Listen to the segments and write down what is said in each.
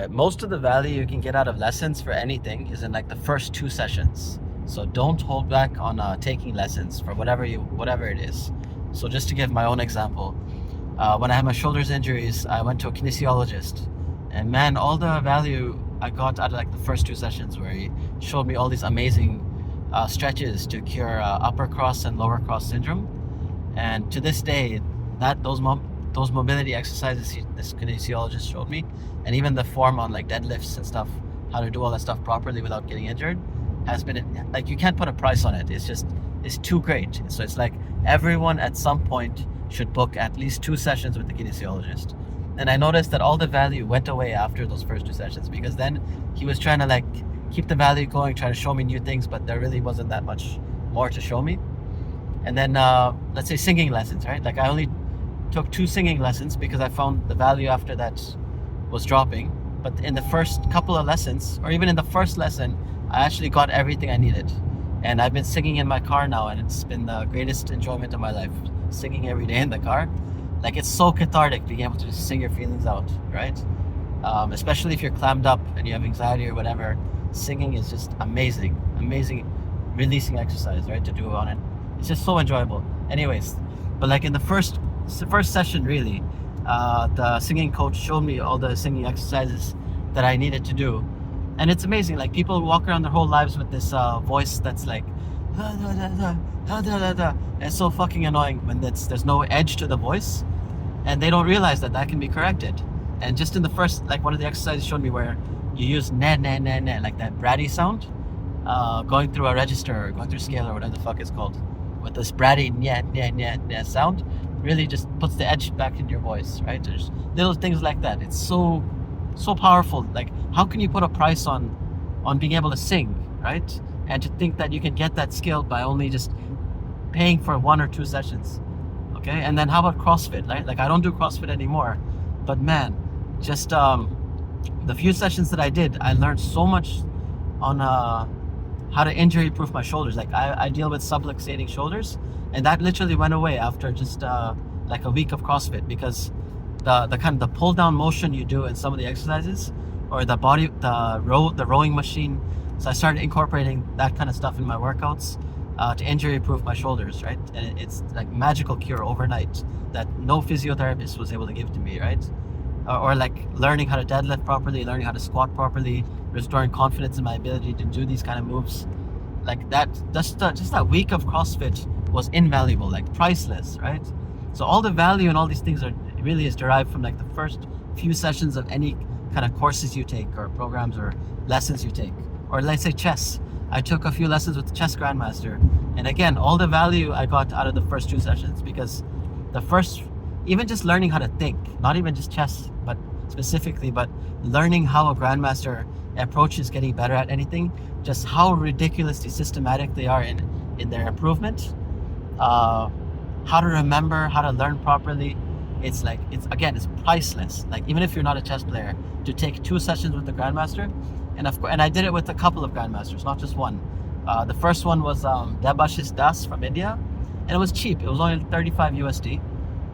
Most of the value you can get out of lessons for anything is in like the first 2 sessions. So don't hold back on taking lessons for whatever it is. So just to give my own example, when I had my shoulders injuries, I went to a kinesiologist, and man, all the value I got out of like the first 2 sessions, where he showed me all these amazing stretches to cure upper cross and lower cross syndrome. And to this day, that those mobility exercises this kinesiologist showed me, and even the form on like deadlifts and stuff, how to do all that stuff properly without getting injured, has been like, you can't put a price on it. It's too great. So it's like everyone at some point should book at least 2 sessions with the kinesiologist. And I noticed that all the value went away after those first 2 sessions, because then he was trying to like keep the value going, trying to show me new things, but there really wasn't that much more to show me. And then let's say singing lessons, right? Like I only took 2 singing lessons because I found the value after that was dropping. But in the first couple of lessons, or even in the first lesson, I actually got everything I needed. And I've been singing in my car now, and it's been the greatest enjoyment of my life, singing every day in the car. Like, it's so cathartic being able to just sing your feelings out, right? Especially if you're clammed up and you have anxiety or whatever, singing is just amazing releasing exercise, right, to do on it. It's just so enjoyable. Anyways, but like in the first session, really, the singing coach showed me all the singing exercises that I needed to do. And it's amazing. Like, people walk around their whole lives with this voice that's like, "Ha, da, da, da, ha, da, da, da." It's so fucking annoying when there's no edge to the voice, and they don't realize that can be corrected. And just in the first, like, one of the exercises showed me where you use na na na na, like that bratty sound, going through a register or going through scale or whatever the fuck it's called, with this bratty nya nya nya nya sound, really just puts the edge back in your voice, right? There's little things like that. It's so powerful. Like, how can you put a price on being able to sing, right? And to think that you can get that skill by only just paying for 1 or 2 sessions, okay? And then how about CrossFit, right? Like, I don't do CrossFit anymore, but man, just the few sessions that I did, I learned so much on how to injury proof my shoulders. Like, I deal with subluxating shoulders, and that literally went away after just like a week of CrossFit, because the kind of the pull down motion you do in some of the exercises, or the rowing machine. So I started incorporating that kind of stuff in my workouts to injury proof my shoulders, right? And it's like magical cure overnight that no physiotherapist was able to give to me, right? Or like learning how to deadlift properly, learning how to squat properly, restoring confidence in my ability to do these kind of moves. Like that, just that week of CrossFit was invaluable, like priceless, right? So all the value and all these things really is derived from like the first few sessions of any kind of courses you take, or programs or lessons you take. Or let's say chess. I took a few lessons with the chess grandmaster, and again, all the value I got out of the first 2 sessions, because even just learning how to think, not even just chess, but specifically, but learning how a grandmaster approaches getting better at anything, just how ridiculously systematic they are in their improvement, how to remember, how to learn properly. It's priceless. Like, even if you're not a chess player, to take 2 sessions with the grandmaster, and I did it with a couple of grandmasters, not just one. The first one was Debashish Das from India, and it was cheap. It was only 35 USD.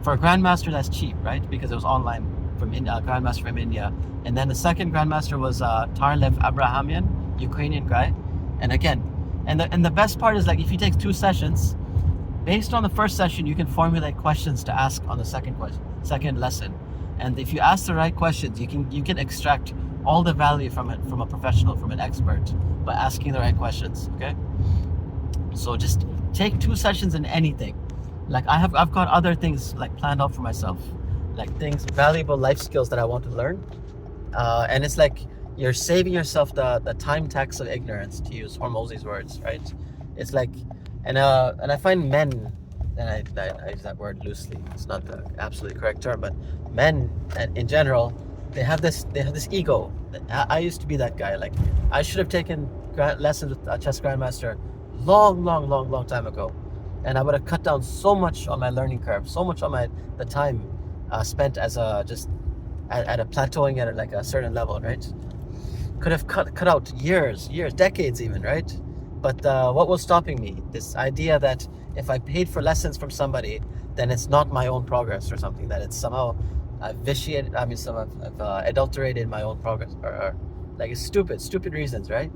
For a grandmaster, that's cheap, right? Because it was online from India, grandmaster from India. And then the second grandmaster was Tarlev Abrahamian, Ukrainian guy. And again, and the best part is, like, if you take 2 sessions, based on the first session, you can formulate questions to ask on the second lesson. And if you ask the right questions, you can extract all the value from it, from a professional, from an expert, by asking the right questions, okay? So just take 2 sessions in anything. Like, I've got other things like planned out for myself, like valuable life skills that I want to learn. And it's like you're saving yourself the time tax of ignorance, to use Hormozi's words, right? It's like, and I find men, and I use that word loosely, it's not the absolutely correct term, but men in general, they have this ego. I used to be that guy. Like, I should have taken lessons with a chess grandmaster long time ago, and I would have cut down so much on my learning curve, so much on the time spent as just at a plateauing at like a certain level, right? Could have cut out years, decades even, right? But what was stopping me? This idea that if I paid for lessons from somebody, then it's not my own progress or something, that it's somehow I've vitiated, I mean, I've adulterated my own progress, or like it's stupid reasons, right?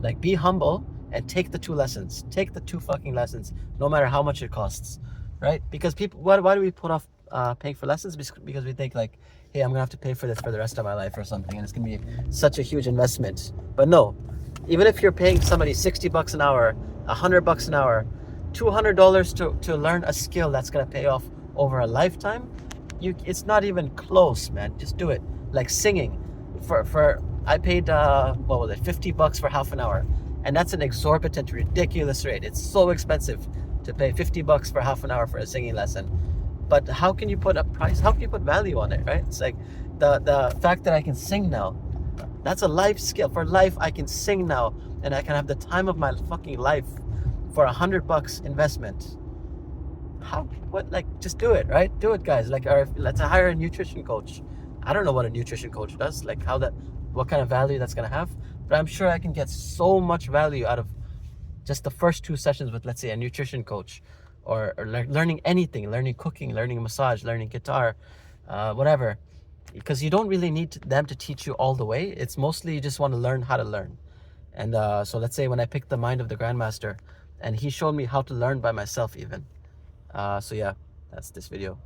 Like, be humble and take the 2 lessons. Take the 2 fucking lessons, no matter how much it costs, right? Because people, why do we put off paying for lessons? Because we think like, hey, I'm gonna have to pay for this for the rest of my life or something, and it's gonna be such a huge investment. But no, even if you're paying somebody $60 an hour, $100 an hour, $200 to learn a skill that's gonna pay off over a lifetime, it's not even close, man. Just do it. Like singing, for I paid what was it, $50 for half an hour, and that's an exorbitant, ridiculous rate. It's so expensive to pay $50 for half an hour for a singing lesson. But how can you put a price? How can you put value on it, right? It's like the fact that I can sing now. That's a life skill. For life, I can sing now, and I can have the time of my fucking life for $100 investment. How? What? Like, just do it, right? Do it, guys. Like, or let's hire a nutrition coach. I don't know what a nutrition coach does, like what kind of value that's gonna have, but I'm sure I can get so much value out of just the first 2 sessions with, let's say, a nutrition coach, or learning anything, learning cooking, learning massage, learning guitar, whatever. Because you don't really need them to teach you all the way. It's mostly you just want to learn how to learn. And so let's say when I picked the Mind of the Grandmaster, and he showed me how to learn by myself even. So yeah, that's this video.